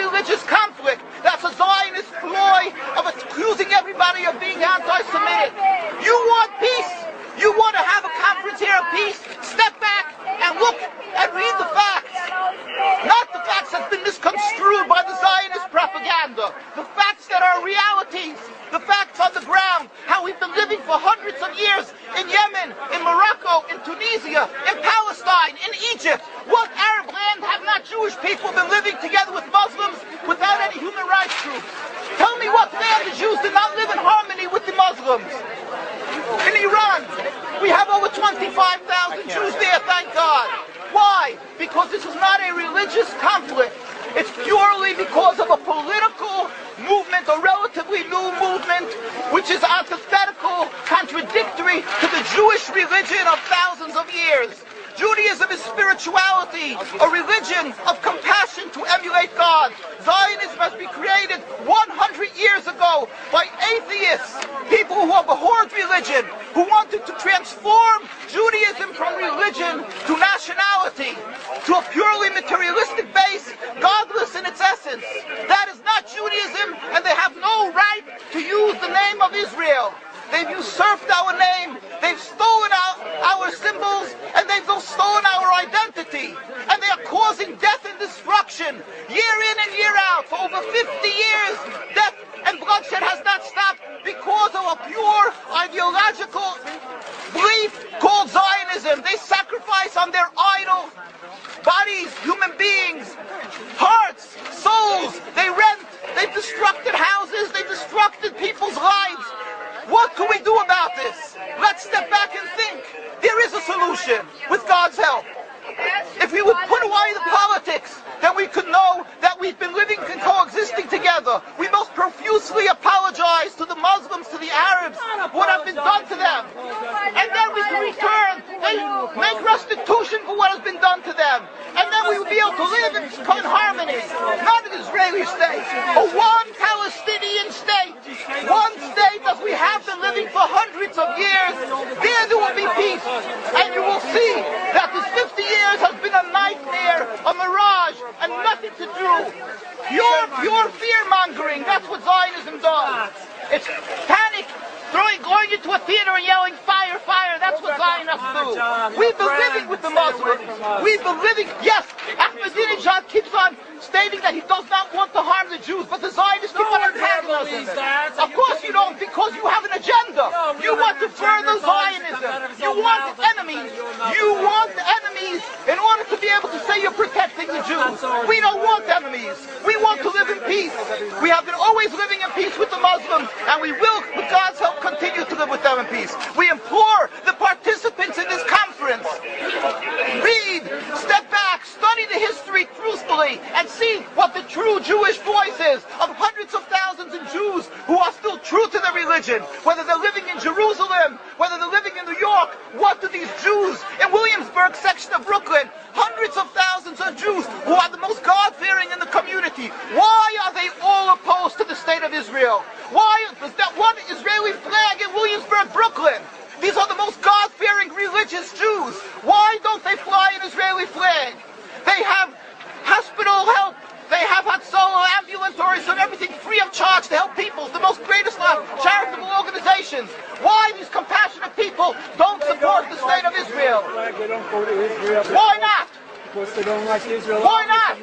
religious conflict. That's a Zionist ploy of accusing everybody of being anti-Semitic. You want peace? You want to have a conference here of peace? Step back and look and read the facts. Not the facts that have been misconstrued by the Zionist propaganda. The facts that are realities. The facts on the ground. How we've been living for hundreds of years in Yemen, in Morocco, in Tunisia, in Palestine, in Egypt. What Arab land have not Jewish people been living together with Muslims without any human rights groups? Tell me what land the Jews did not live in harmony with the Muslims. In Iran, we have over 25,000 Jews there, thank God. Why? Because this is not a religious conflict. It's purely because of a political movement, a relatively new movement, which is antithetical, contradictory to the Jewish religion of thousands of years. Judaism is spirituality, a religion of compassion to emulate God. Zionism has been created 100 years ago by atheists, people who have abhorred religion, who wanted to transform Judaism from religion to nationality, to a purely materialistic base, godless in its essence. That is not Judaism, and they have no right to use the name of Israel. They've usurped our name, they've stolen our symbols, and they've stolen our identity. And they are causing death and destruction, year in and year out. For over 50 years, death and bloodshed has not stopped because of a pure ideological belief called Zionism. They sacrifice on their idol bodies, human beings, hearts, souls. They rent, they've destructed houses, they've destructed people's lives. What can we do about this? Let's step back and think. There is a solution with God's help. If we would put away the politics, then we could know that we've been living and coexisting together. We most profusely apologize to the Muslims, to the Arabs, what has been done to them. And then we can return and make restitution for what has been done to them. And then we will be able to live in harmony. Not an Israeli state, a one Palestinian state. One state as we have been living for hundreds of years. There will be peace. And you will see that this 50 years has been a nightmare, a mirage, and nothing to do. Pure fear-mongering, that's what Zionism does. It's panic, going into a theater and yelling, fire, fire, that's what Zionists do. We've been living with the Muslims. We've been living, yes, Ahmad keeps on stating that he does not want to harm the Jews, but the Zionists keep on antagonizing him. Of course you don't, because you have an agenda. You want to further Zionism. You want enemies. You want enemies in order to be able to say you're protecting the Jews. We don't want enemies. We want to live in peace. We have been always living in peace with the Muslims, and we will, with God's help, continue to live with them in peace. We implore the participants in this conference, read, step back, study the history truthfully, and see what the true Jewish voice is of hundreds of thousands of Jews who are still true to their religion, whether they're living in Jerusalem, whether they're living in New York. What do these Jews in Williamsburg section of Brooklyn, hundreds of thousands of Jews who are the most God-fearing in the community, why are they all opposed to the state of Israel? Why is that one Israeli flag in Williamsburg, Brooklyn? These are the most God-fearing religious Jews. Why don't they fly an Israeli flag? They have hospital help. They have Hatzolah, ambulatories, and everything free of charge to help people. The most greatest charitable organizations. Why these compassionate people don't support the state of Israel? Why not? Because they don't like Israel. Why not?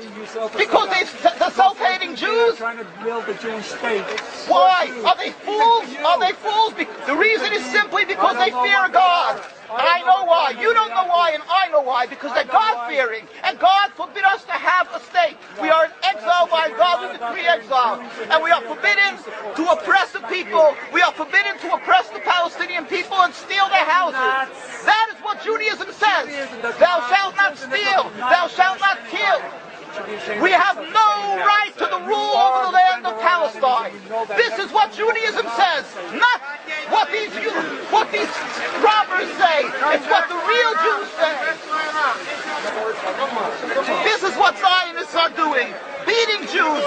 Because they're self-hating Jews? Trying to build a Jewish state. Why? Are they fools? Are they fools? The reason is simply because they fear God. And I know why. You don't know why, and I know why. Because they're God-fearing. And God forbid us to have a state. We are in exile by God. We decree exile. And we are forbidden to oppress the people. We are forbidden to oppress the Palestinian people and steal their houses. That is what Judaism says. Thou shalt not steal. Thou shalt not kill. We have no right to the rule over the land of Palestine. This is what Judaism says, not what these robbers say. It's what the real Jews say. This is what Zionists are doing. Beating Jews,